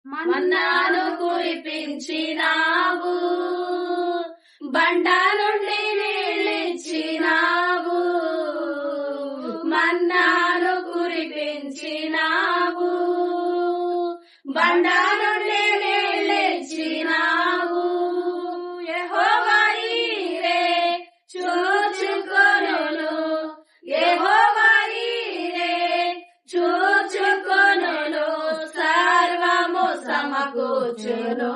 మన్నాను కురిపించినావు, బండ నుండి నీళ్ళిచ్చినావు. మన్నాను కురిపించినావు, బండ నుండి నీళ్ళిచ్చినావు. యెహోవా ఈరే చూచుకొనును, యెహోవా ఈరే చూచుకొనును, సర్వము సమకూర్చును.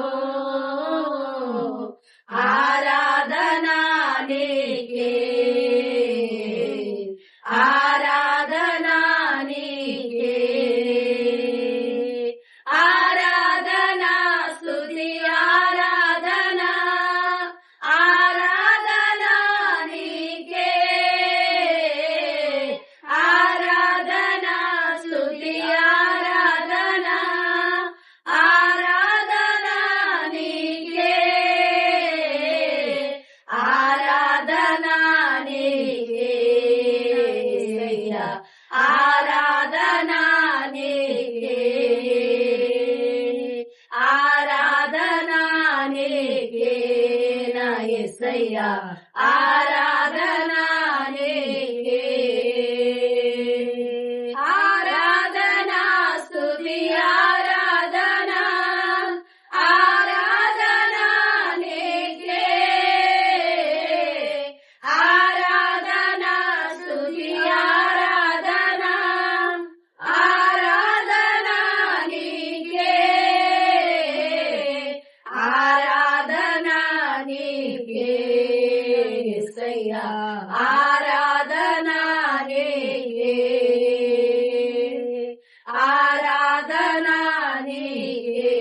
ఆరాధనా నీకే, ఆరాధనా నీకే, ఆరాధనా స్తుతి ఆరాధనా, ఆరాధనా నీకే, ఆరాధనా స్తుతి ఆరాధనా, ఆరాధనా నీకే, ఆరాధనా నీకే, ఆరాధనా నీకే, ఆరాధనా నీకే నా యేసయ్యా, ఆరాధనా నీకే, ఆరాధనా స్తుతి ఆరాధనా, ఆరాధనా నీకే, ఆరాధనా స్తుతి ఆరాధనా, ఆరాధనా నీకే, ఆరాధనా నీకే యేసయ్యా, ఆరాధనా నీకే, ఆరాధనా నీకే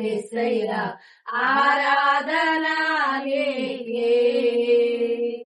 యేసయ్యా, ఆరాధనా నీకే.